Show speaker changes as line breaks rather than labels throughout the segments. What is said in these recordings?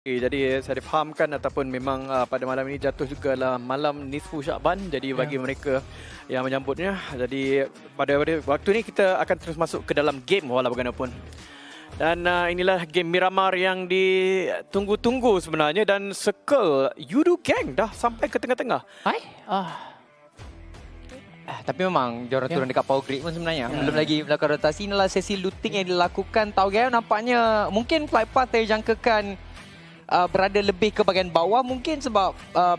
Jadi saya difahamkan ataupun memang pada malam ini jatuh juga lah malam Nisfu Syakban. Jadi bagi mereka yang menyambutnya. Jadi pada waktu ini kita akan terus masuk ke dalam game walau bagaimanapun. Dan inilah game Miramar yang ditunggu-tunggu sebenarnya. Dan Circle Yudu Gang dah sampai ke tengah-tengah.
Tapi memang diorang turun dekat power grid pun sebenarnya. Belum lagi melakukan rotasi. Inilah sesi looting yang dilakukan. Taugayo nampaknya mungkin flight path dijangkakan berada lebih ke bahagian bawah. Mungkin sebab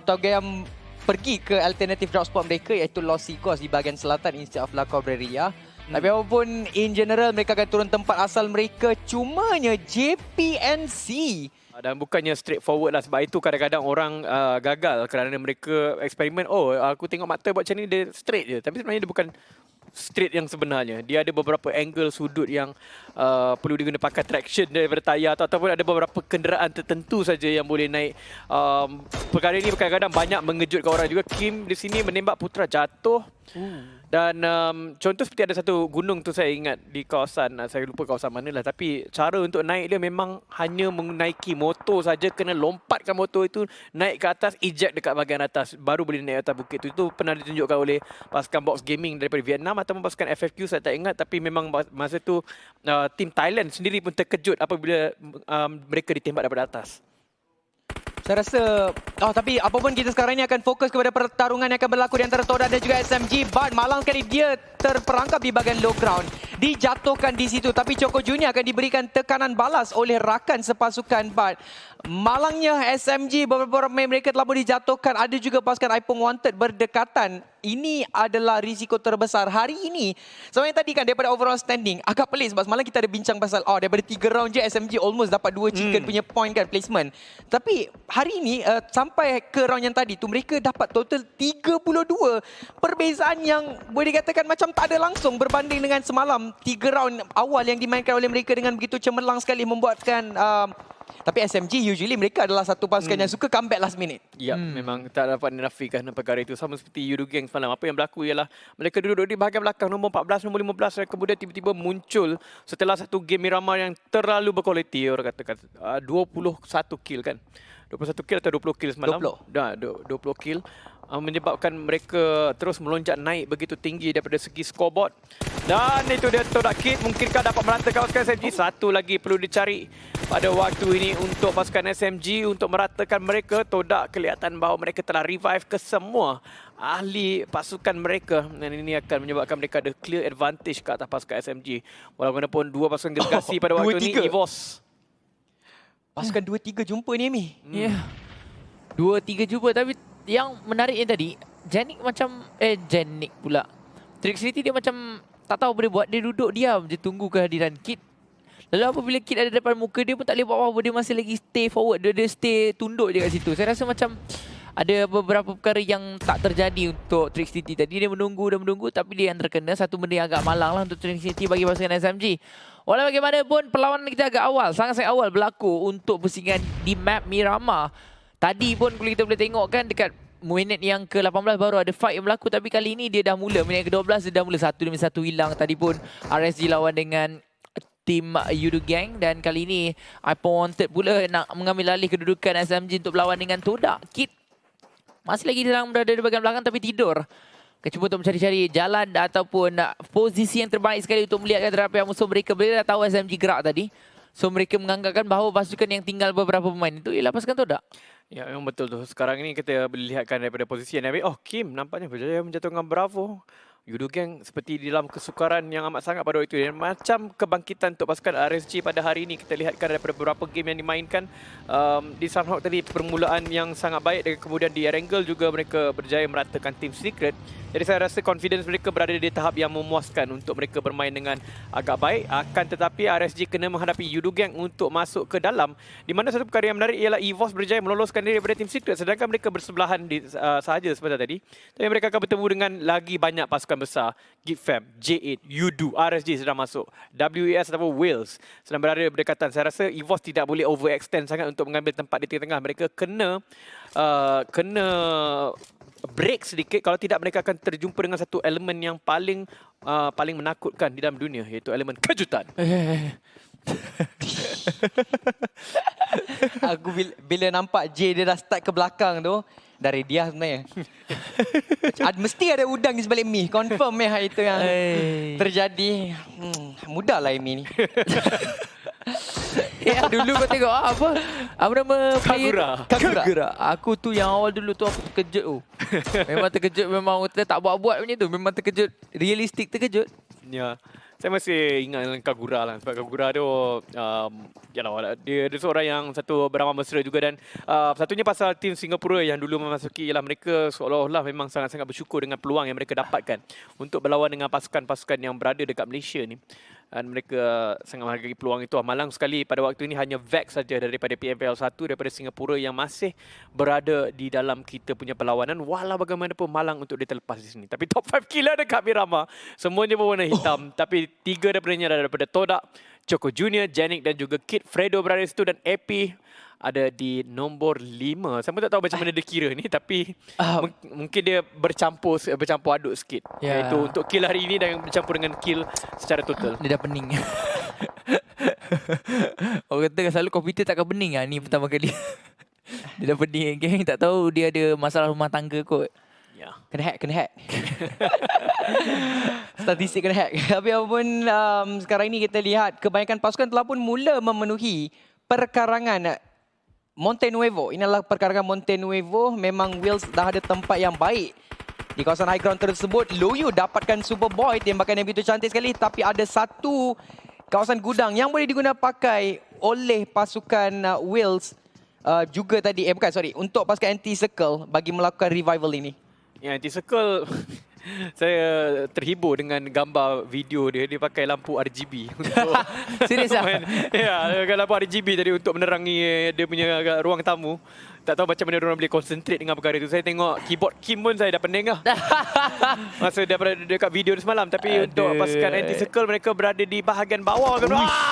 Taugayo pergi ke alternative drop spot mereka iaitu Los Chicos di bahagian selatan instead of La Cobreria. Tapi apapun in general mereka akan turun tempat asal mereka. Cumanya JPNC
Dan bukannya straightforward lah. Sebab itu kadang-kadang orang gagal kerana mereka eksperimen. Oh, aku tengok mata buat macam ni dia straight je. Tapi sebenarnya dia bukan straight yang sebenarnya. Dia ada beberapa angle sudut yang perlu diguna pakai traction daripada tayar ataupun ada beberapa kenderaan tertentu saja yang boleh naik. Perkara ini kadang-kadang banyak mengejutkan orang juga. Kim di sini menembak Putra jatuh. Dan contoh seperti ada satu gunung tu saya ingat di kawasan, saya lupa kawasan mana lah. Tapi cara untuk naik dia memang hanya menaiki motor saja, kena lompatkan motor itu naik ke atas, eject dekat bahagian atas. Baru boleh naik atas bukit tu. Itu pernah ditunjukkan oleh pasukan Box Gaming daripada Vietnam ataupun pasukan FFQ, saya tak ingat. Tapi memang masa tu tim Thailand sendiri pun terkejut apabila mereka ditembak daripada atas.
saya rasa, tapi apapun kita sekarang ini akan fokus kepada pertarungan yang akan berlaku di antara Toda dan juga SMG. But malang sekali dia terperangkap di bahagian low ground. Dijatuhkan di situ. Tapi Choco Junior akan diberikan tekanan balas oleh rakan sepasukan. But malangnya SMG, beberapa pemain mereka telah pun dijatuhkan. Ada juga pasukan Ipong Wanted berdekatan. Ini adalah risiko terbesar hari ini. Sebenarnya tadi kan daripada overall standing agak pelik sebab semalam kita ada bincang pasal daripada 3 round je SMG almost dapat 2 chicken punya point kan, placement. Tapi hari ini sampai ke round yang tadi tu mereka dapat total 32. Perbezaan yang boleh dikatakan macam tak ada langsung berbanding dengan semalam 3 round awal yang dimainkan oleh mereka dengan begitu cemerlang sekali membuatkan tapi SMG usually mereka adalah satu pasukan yang suka comeback last minute.
Ya, memang tak dapat dinafikan perkara itu. Sama seperti Yudu Gang semalam. Apa yang berlaku ialah mereka duduk di bahagian belakang nombor 14, nombor 15 dan kemudian tiba-tiba muncul setelah satu game Miramar yang terlalu berkualiti. Orang katakan 21 kill kan. 21 kill atau 20 kill semalam?
20.
Dah, 20 kill. Menyebabkan mereka terus melonjak naik begitu tinggi daripada segi scoreboard. Dan itu dia Todak Kid. Mungkinkah dapat meratakan pasukan SMG? Satu lagi perlu dicari pada waktu ini untuk pasukan SMG untuk meratakan mereka. Todak kelihatan bahawa mereka telah revive ke semua ahli pasukan mereka. Dan ini akan menyebabkan mereka ada clear advantage ke atas pasukan SMG. Walaupun dua pasukan delegasi pada waktu ini EVOS.
Pasukan 2-3 jumpa ni Amy.
Ya. 2-3 jumpa tapi yang menariknya tadi, Janik pula. Trixity dia macam tak tahu boleh buat, dia duduk diam je tunggu kehadiran Kid. Lalu apabila Kid ada depan muka dia pun tak boleh buat apa-apa, dia masih lagi stay forward, dia stay tunduk je kat situ. Saya rasa macam ada beberapa perkara yang tak terjadi untuk Trixity tadi. Dia menunggu tapi dia yang terkena. Satu benda yang agak malang lah untuk Trixity bagi pasukan SMG. Walau bagaimanapun perlawanan kita agak awal, sangat-sangat awal berlaku untuk pusingan di map Miramar. Tadi pun kita boleh tengok kan dekat minit yang ke-18 baru ada fight yang berlaku. Tapi kali ini dia dah mula. Minit ke-12 dia dah mula 1-1 hilang. Tadi pun RSG lawan dengan tim Yudu Gang. Dan kali ini Ipong Wanted pula nak mengambil alih kedudukan SMG untuk berlawan dengan Todak Kid. Masih lagi sedang berada di bahagian belakang tapi tidur. Cuba untuk mencari-cari jalan ataupun posisi yang terbaik sekali untuk melihatkan terapi musuh mereka. Mereka dah tahu SMG gerak tadi. So mereka menganggapkan bahawa pasukan yang tinggal beberapa pemain itu ialah pasukan Todak.
Ya, memang betul tu. Sekarang ini kita boleh lihatkan daripada posisi yang ambil. Oh, Kim nampaknya berjaya menjatuhkan Bravo. Yudu Gang seperti dalam kesukaran yang amat sangat pada waktu itu. Dan macam kebangkitan untuk pasukan RSG pada hari ini. Kita lihatkan daripada beberapa game yang dimainkan. Di Sunhawk tadi permulaan yang sangat baik. Dan kemudian di Erangel juga mereka berjaya meratakan Team Secret. Jadi saya rasa confidence mereka berada di tahap yang memuaskan untuk mereka bermain dengan agak baik. Akan tetapi RSG kena menghadapi Yudu Gang untuk masuk ke dalam. Di mana satu perkara yang menarik ialah EVOS berjaya meloloskan diri daripada Team Secret. Sedangkan mereka bersebelahan sahaja sebentar tadi. Tapi mereka akan bertemu dengan lagi banyak pasukan besar. Gitfam, J8, Yudu, RSG sedang masuk. WES ataupun Wales sedang berada berdekatan. Saya rasa EVOS tidak boleh overextend sangat untuk mengambil tempat di tengah-tengah. Mereka kena break sedikit, kalau tidak mereka akan terjumpa dengan satu elemen yang paling menakutkan di dalam dunia, iaitu elemen kejutan.
Aku bila nampak J dia dah start ke belakang tu, dari dia sebenarnya. Mesti ada udang di sebalik Mi. Confirm itu yang terjadi. Mudahlah Mi ni.
Dulu kau tengok apa nama player? Kagura. Aku tu yang awal dulu tu aku terkejut tu. Memang terkejut, memang kita tak buat-buat punya tu. Memang terkejut, realistik terkejut.
Ya. Saya masih ingat dengan Kagura lah. Sebab Kagura tu, dia seorang yang satu beramal mesra juga. Dan satunya pasal tim Singapura yang dulu memasuki, ialah mereka seolah-olah memang sangat-sangat bersyukur dengan peluang yang mereka dapatkan untuk berlawan dengan pasukan-pasukan yang berada dekat Malaysia ni. Dan mereka sangat menghargai peluang itu. Malang sekali pada waktu ini hanya Vex saja daripada PMPL 1 daripada Singapura yang masih berada di dalam kita punya perlawanan. Walau bagaimanapun Malang untuk dia terlepas di sini. Tapi top 5 killer dekat Miramar, semuanya berwarna hitam. Tapi 3 daripadanya daripada Todak, Choco Junior, Janik dan juga Kid. Fredo berada di situ dan AP ada di nombor 5. Saya pun tak tahu macam mana dia kira ni, tapi mungkin dia bercampur aduk sikit. Iaitu untuk kill hari ini dan bercampur dengan kill secara total.
Dia dah pening. Orang kata selalu komputer takkan pening lah. Ni pertama kali. Dia dah pening, geng. Tak tahu dia ada masalah rumah tangga kot.
Ya.
Kena hack. Statistik kena hack. Tapi apapun sekarang ini kita lihat kebanyakan pasukan telah pun mula memenuhi perkarangan Monte Nuevo. Ini adalah perkarangan Monte Nuevo. Memang Wheels dah ada tempat yang baik di kawasan high ground tersebut. Loyu dapatkan Superboy, tembakan yang begitu cantik sekali. Tapi ada satu kawasan gudang yang boleh digunakan pakai oleh pasukan Wheels juga tadi. Untuk pasukan Anti-Circle bagi melakukan revival ini.
Ya, Anti-Circle saya terhibur dengan gambar video dia. Dia pakai lampu RGB untuk
Serius lah?
Ya, lampu RGB tadi untuk menerangi dia punya ruang tamu. Tak tahu macam mana orang boleh concentrate dengan perkara itu. Saya tengok keyboard Kim pun saya dah pening lah. Masa daripada dekat video ni semalam. Tapi untuk pasukan Anti-Circle, mereka berada di bahagian bawah.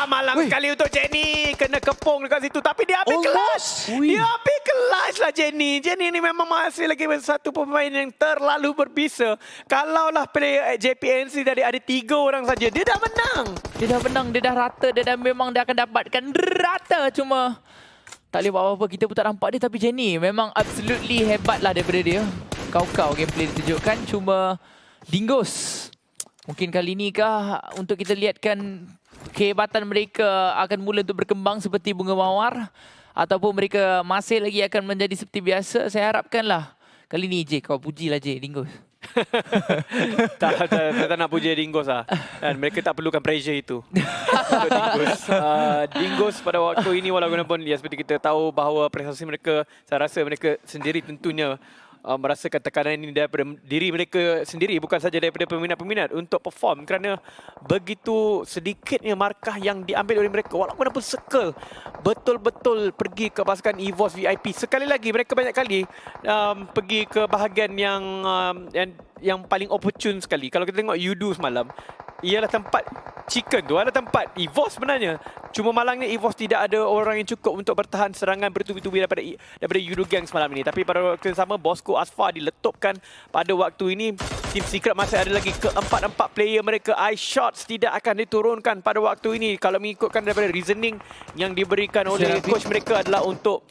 Malang sekali untuk Jenny. Kena kepung dekat situ. Tapi dia ambil kelas. Dia ambil kelas lah Jenny. Jenny ni memang masih lagi satu pemain yang terlalu berbisa. Kalaulah player JPNC tadi ada 3 orang saja, dia dah menang.
Dia dah rata. Dia akan dapatkan rata. Cuma tak boleh buat apa-apa, kita pun tak nampak dia. Tapi Jenny memang absolutely hebat lah daripada dia. Kau-kau gameplay ditunjukkan. Cuma Dingus, mungkin kali ni kah untuk kita lihatkan kehebatan mereka akan mula untuk berkembang seperti bunga mawar, ataupun mereka masih lagi akan menjadi seperti biasa. Saya harapkanlah kali ni J, kau pujilah J, Dingus.
tak nak puji Dingus lah. Dan mereka tak perlukan pressure itu untuk Dingus. Dingus pada waktu ini walaupun seperti kita tahu bahawa prestasi mereka, saya rasa mereka sendiri tentunya merasakan tekanan ini daripada diri mereka sendiri, bukan saja daripada peminat-peminat untuk perform, kerana begitu sedikitnya markah yang diambil oleh mereka. Walaupun Circle betul-betul pergi ke pasukan EVOS VIP. Sekali lagi mereka banyak kali pergi ke bahagian yang paling opportune sekali. Kalau kita tengok Yudu semalam, ialah tempat Chicken tu adalah tempat EVOS sebenarnya. Cuma malangnya EVOS tidak ada orang yang cukup untuk bertahan serangan bertubi-tubi daripada Yudu Gang semalam ini. Tapi pada waktu yang sama, Bosco Asfar diletupkan pada waktu ini. Team Secret masih ada lagi keempat-empat player mereka. Eye Shots tidak akan diturunkan pada waktu ini. Kalau mengikutkan daripada reasoning yang diberikan oleh coach mereka adalah untuk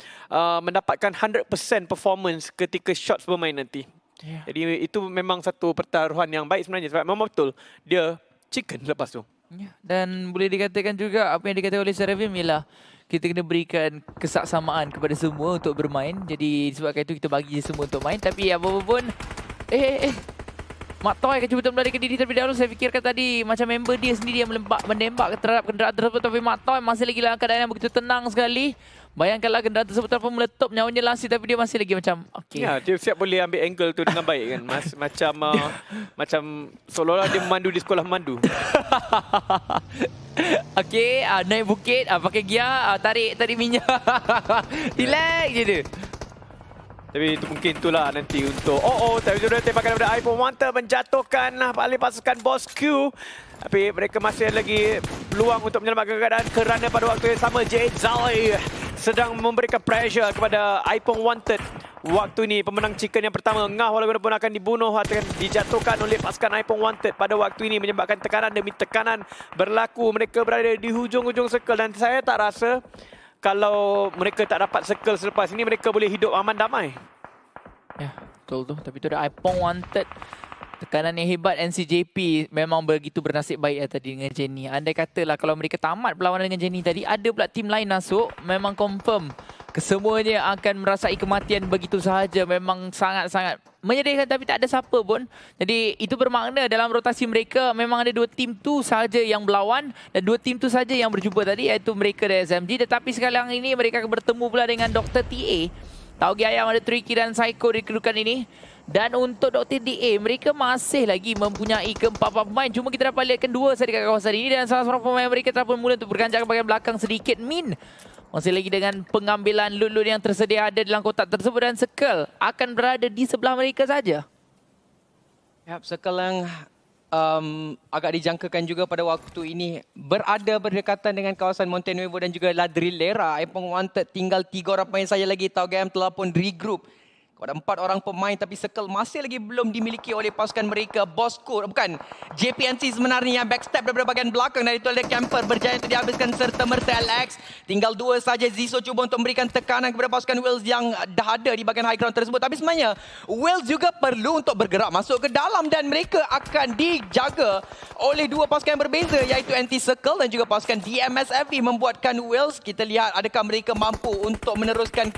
mendapatkan 100% performance ketika shots bermain nanti. Jadi itu memang satu pertaruhan yang baik sebenarnya. Sebab memang betul dia chicken lepas tu.
Dan boleh dikatakan juga apa yang dikatakan oleh Seravim ialah kita kena berikan kesaksamaan kepada semua untuk bermain. Jadi sebabkan itu kita bagi semua untuk main. Tapi apa-apa pun Mak Toy akan cuba melarikan diri terlebih dahulu. Saya fikirkan tadi macam member dia sendiri yang menembak terhadap kenderaan tersebut. Tapi Mak Toy masih lagi dalam keadaan yang begitu tenang sekali. Bayangkanlah kenderaan tersebut terpun meletup, nyawanya lasi, tapi dia masih lagi macam okey.
Ya, dia siap boleh ambil angle tu dengan baik kan. Macam seolah-olah dia memandu di sekolah memandu.
Okey, naik bukit, pakai gear, tarik minyak. Relax je dia.
Tapi itu mungkin itulah nanti untuk tapi sudah tembakan daripada iPhone Wanter menjatuhkan paling pasukan Boss Q. Tapi mereka masih lagi peluang untuk menyelamatkan keadaan kerana pada waktu yang sama Jade Zali sedang memberikan pressure kepada iPhone Wanted. Waktu ini pemenang chicken yang pertama Ngah walaupun akan dibunuh akan dijatuhkan oleh pasukan iPhone Wanted pada waktu ini, menyebabkan tekanan demi tekanan berlaku. Mereka berada di hujung-hujung circle dan saya tak rasa kalau mereka tak dapat circle selepas ini, mereka boleh hidup aman damai.
Ya, betul tu. Tapi tu ada Ipong wanted. Tekanan yang hebat NCJP memang begitu bernasib baik tadi dengan Jenny. Andai katalah kalau mereka tamat perlawanan dengan Jenny tadi, ada pula tim lain masuk, memang confirm kesemuanya akan merasai kematian begitu sahaja. Memang sangat-sangat menyedihkan, tapi tak ada siapa pun. Jadi itu bermakna dalam rotasi mereka memang ada 2 tim tu sahaja yang berlawan dan 2 tim tu saja yang berjumpa tadi, iaitu mereka dan SMG. Tetapi sekarang ini mereka akan bertemu pula dengan Dr. TA. Tauge Ayam ada Tricky dan Psycho di kedudukan ini. Dan untuk Dr. DA, mereka masih lagi mempunyai keempat pemain. Cuma kita dapat lihatkan 2 saja dekat kawasan ini. Dan salah seorang pemain mereka telah pun mula untuk berganjak ke bahagian belakang sedikit. Min masih lagi dengan pengambilan loot-loot yang tersedia ada dalam kotak tersebut. Dan Circle akan berada di sebelah mereka saja.
Yap, Circle yang agak dijangkakan juga pada waktu ini berada berdekatan dengan kawasan Montenuevo dan juga Ladrilera. Ipong wanted tinggal 3 orang pemain saja lagi. Tauge Ayam telah pun regroup. Ada 4 orang pemain tapi Circle masih lagi belum dimiliki oleh pasukan mereka. Bosco, bukan, JPNC sebenarnya yang backstep daripada bahagian belakang dari itu ada Camper berjaya untuk dihabiskan serta merta LX. Tinggal 2 saja. Ziso cuba untuk memberikan tekanan kepada pasukan Wales yang dah ada di bahagian high ground tersebut. Tapi sebenarnya Wales juga perlu untuk bergerak masuk ke dalam dan mereka akan dijaga oleh 2 pasukan yang berbeza iaitu Anti-Circle dan juga pasukan DMSFE membuatkan Wales, kita lihat adakah mereka mampu untuk meneruskan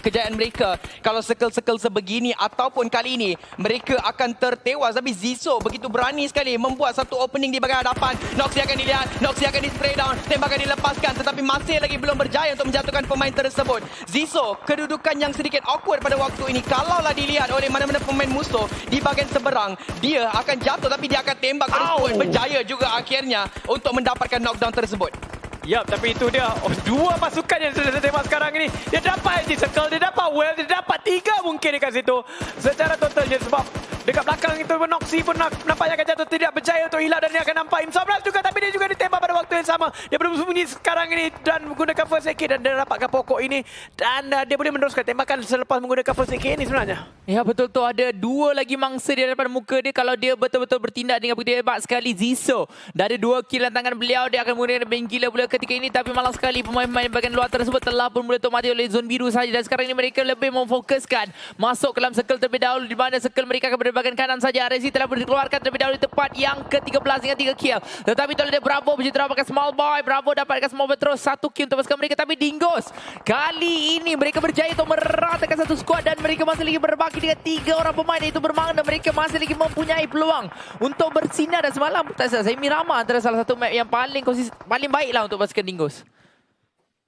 kejayaan mereka kalau circle-circle sebegini ataupun kali ini mereka akan tertewas. Tapi Ziso begitu berani sekali membuat satu opening di bahagian hadapan. Noxy akan dilihat, Noxy akan di-spray down, tembakan dilepaskan tetapi masih lagi belum berjaya untuk menjatuhkan pemain tersebut. Ziso kedudukan yang sedikit awkward pada waktu ini. Kalaulah dilihat oleh mana-mana pemain musuh di bahagian seberang, dia akan jatuh tapi dia akan tembak tersebut. Berjaya juga akhirnya untuk mendapatkan knockdown tersebut.
Yap, tapi itu dia 2 pasukan yang sudah tembak sekarang ini. Dia dapat Anti-Circle, dia dapat Well, dia dapat 3 mungkin dekat situ. Secara totalnya sebab dekat belakang itu Noxy pun nampaknya akan jatuh, tidak berjaya untuk hilang dan dia akan nampak Imsabras juga tapi dia juga ditembak pada waktu yang sama. Dia bersembunyi sekarang ini dan menggunakan first aid kit dan dia dapatkan pokok ini dan dia boleh meneruskan tembakan selepas menggunakan first aid kit ini sebenarnya.
Ya betul tu, ada 2 lagi mangsa di hadapan muka dia. Kalau dia betul-betul bertindak dengan begitu hebat sekali, Ziso dah ada 2 kill dalam tangan beliau. Dia akan menggunakan band gila pula ketika ini, tapi malang sekali pemain-pemain bahagian luar tersebut telah pun mula untuk mati oleh zon biru saja. Dan sekarang ini mereka lebih memfokuskan masuk ke dalam circle terlebih dahulu, di mana circle mereka akan berada bahagian kanan saja. RSC telah dikeluarkan terlebih dahulu di tempat yang ke-13 dengan 3 kill. Tetapi itu ada Bravo berjaya dapatkan small boy. Bravo dapatkan small boy terus 1 kill untuk pasukan mereka. Tapi Dingus kali ini mereka berjaya untuk meratakan satu skuad dan mereka masih lagi berbaki dengan 3 orang pemain. Itu bermakna mereka masih lagi mempunyai peluang untuk bersinar. Dan semalam tak salah saya, Miramar antara salah satu map yang paling baik lah untuk pasukan Dingus.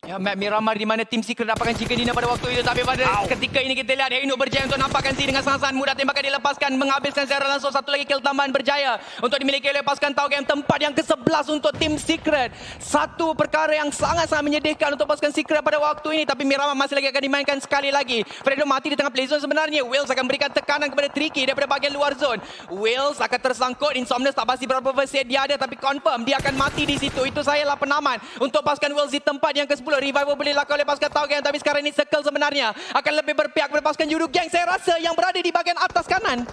Ya, map Miramar di mana tim Secret dapatkan chicken dinner pada waktu itu. Tapi pada ketika ini kita lihat Heno berjaya untuk nampakkan si dengan sangat-sangat mudah. Tembakan dilepaskan, menghabiskan secara langsung. Satu lagi kill tambahan berjaya untuk dimiliki oleh pasukan Tauge Ayam. Tempat yang ke-11 untuk tim Secret. Satu perkara yang sangat-sangat menyedihkan untuk pasukan Secret pada waktu ini. Tapi Miramar masih lagi akan dimainkan sekali lagi. Fredo mati di tengah play zone sebenarnya. Wales akan berikan tekanan kepada Tricky daripada bahagian luar zone. Wales akan tersangkut. Insomnius tak pasti berapa versi dia ada, tapi confirm dia akan mati di situ. Itu sajalah penaman untuk pasukan Wales di tempat yang ke-10. Revival boleh dilakukan oleh pasukan Tauge Ayam, tapi sekarang ini Circle sebenarnya akan lebih berpihak kepada pasukan Yudu Gang, saya rasa, yang berada di bahagian atas kanan.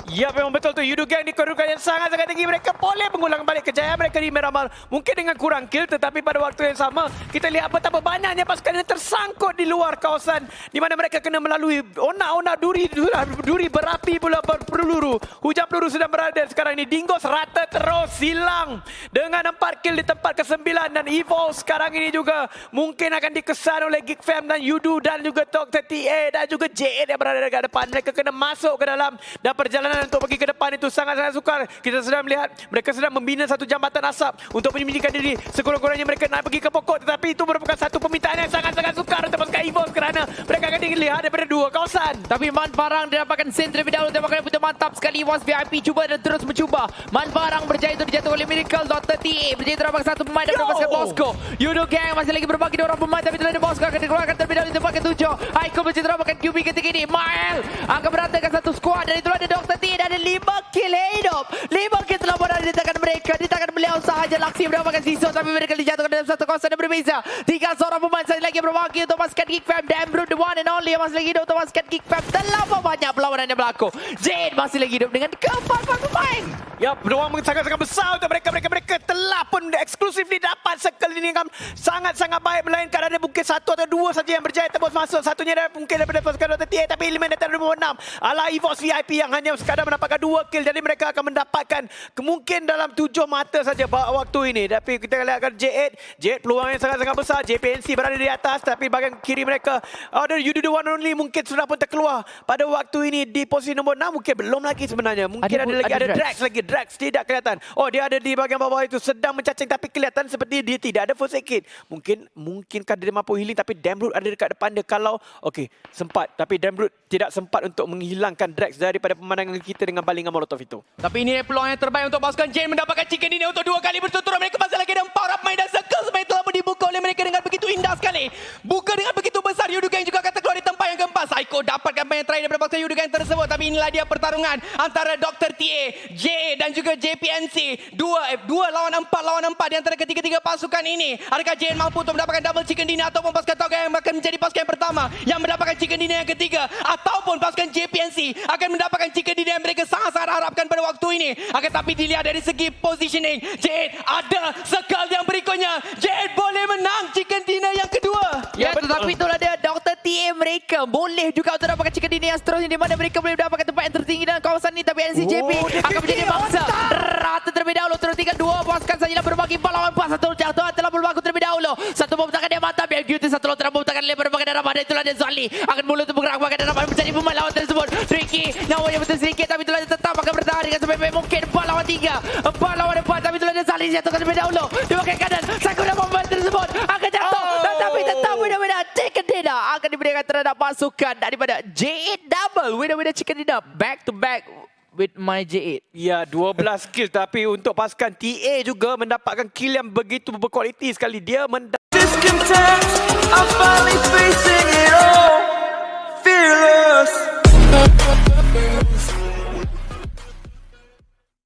Ya, memang betul tu. Yudu Gang di kedudukan yang sangat-sangat tinggi. Mereka boleh mengulang balik kejayaan mereka di Miramar. Mungkin dengan kurang kill, tetapi pada waktu yang sama kita lihat betapa banyaknya pasukan yang tersangkut di luar kawasan di mana mereka kena melalui onak-onak duri berapi pula berpeluru. Hujan peluru sedang berada sekarang ini. Dingus rata terus hilang dengan 4 kill di tempat ke-9 dan Evolve sekarang ini juga mungkin akan dikesan oleh Geek Fam dan Yudu dan juga Dr. TA dan juga JA yang berada dekat depan. Mereka kena masuk ke dalam dan perjalanan untuk pergi ke depan itu sangat-sangat sukar. Kita sedang melihat mereka sedang membina satu jambatan asap untuk menyembunyikan diri. Sekurang-kurangnya mereka nak pergi ke pokok, tetapi itu merupakan satu permintaan yang sangat-sangat sukar untuk pasukan Evolve kerana mereka akan dilihat daripada 2 kawasan.
Tapi Man Farang didapatkan sen terlebih dahulu. Tembakan yang mantap sekali. Was VIP cuba dan terus mencuba. Man Farang berjaya untuk dijatuh oleh Miracle. Dr. TA berjaya terdapatkan 1 pemain daripada pasukan Bosco. Yudo Gang masih lagi berbagi 2 orang pemain, tapi telah ada Bosco akan dikeluarkan terlebih dahulu di tempat ke-7. Aiko berjaya terdapatkan QB ketika ini. Mael akan meratakan satu skuad dan itulah ada Dr. TA dan ada 5 kill hidup. 5 kill telah berada di tangan mereka. Di tangan beliau sahaja. Laksi mendapatkan Ziso, tapi mereka dijatuhkan dalam satu kawasan yang berbeza. 3 seorang pemain saja lagi berbagi untuk pasukan Geek Fam. Dan Bro the one and only yang masih lagi hidup untuk pasukan Geekfam. Terlalu banyak perlawanan yang berlaku. Jade masih lagi hidup dengan keempat pemain.
Ya, peluang sangat-sangat besar untuk mereka telah pun eksklusif dapat circle ini kan sangat-sangat baik, melainkan ada mungkin satu atau dua saja yang berjaya tembus masuk. Satunya mungkin daripada pasukan Dr. TA, tapi eliminator nombor 6 adalah EVOS VIP yang hanya sekadar mendapatkan 2 kill. Jadi mereka akan mendapatkan kemungkinan dalam 7 mata saja waktu ini. Tapi kita lihatkan J8 peluang yang sangat-sangat besar. JPNC berada di atas, tapi bahagian kiri mereka ada You Do The One Only mungkin sudah pun terkeluar pada waktu ini di posisi nombor 6. Mungkin belum lagi sebenarnya. Mungkin ada Drax lagi. Drax tidak kelihatan. Oh, dia ada di bahagian bawah itu sedang mencacing, tapi kelihatan seperti dia tidak ada first aid kit. Mungkinkah dia mampu healing, tapi Damroot ada dekat depan dia. Kalau okey, sempat, tapi Damroot tidak sempat untuk menghilangkan Drax daripada pemandangan kita dengan balingan molotov itu.
Tapi ini peluang yang terbaik untuk pasukan Jane mendapatkan chicken dinner untuk 2 kali berturut-turut. Mereka masih lagi ada power up main dan circle sebenarnya telah dibuka oleh mereka dengan begitu indah sekali. Buka dengan begitu besar. Yudugang juga akan terkeluar di tempat yang keempat. Psycho dapatkan main yang terakhir daripada pasukan Yudugang tersebut. Tapi inilah dia pertarungan antara Dr. TA, J dan juga JPNC. 2 lawan 4 di antara ketiga-tiga pasukan ini. Adakah Jane mampu untuk mendapatkan double chicken dinner ataupun pasukan Toga yang akan menjadi pasukan yang pertama yang mendapatkan chicken dinner yang ketiga, ataupun pasukan JPNC akan mendapatkan chicken dinner yang mereka sangat-sangat harapkan pada waktu ini. Akan tapi dilihat dari segi positioning, Jade ada circle yang berikutnya. Jade boleh menang chicken dinner yang kedua.
Ya, tetapi itulah dia Dr. TA mereka boleh juga untuk dapatkan chicken dinner yang seterusnya, di mana mereka boleh mendapatkan tempat yang tertinggi dalam kawasan ini. Tapi NCJP akan menjadi bangsa rata terlebih dahulu. Terus tinggal 2 pasukan saja berbagi 4 lawan 4. Satu jatuh telah berlaku terlebih dahulu. Satu membutakan dia mantap. Yang beauty satu lawan membutakan dia berbagai darah pada. Itulah dia Zali akan mula untuk bergerak bagai darah pada menjadi pemain lawan tersebut. Tricky nawanya betul sedikit, tapi itulah dia tetap akan bertahan dengan sebaik-baik mungkin. 4 lawan 3, 4 lawan 4. Tapi itulah dia Zali jatuhkan terlebih dahulu. Di bagian kanan Psycho dan pemain tersebut akan jatuh. Tetapi tetap winner-winner chicken dinner akan diberikan terhadap pasukan daripada J8 double winner-winner chicken dinner back to back with my J8.
Ya, 12 kill, tapi untuk pasukan TA juga mendapatkan kill yang begitu berkualiti sekali. Dia
Discontent, I'm finally facing it all.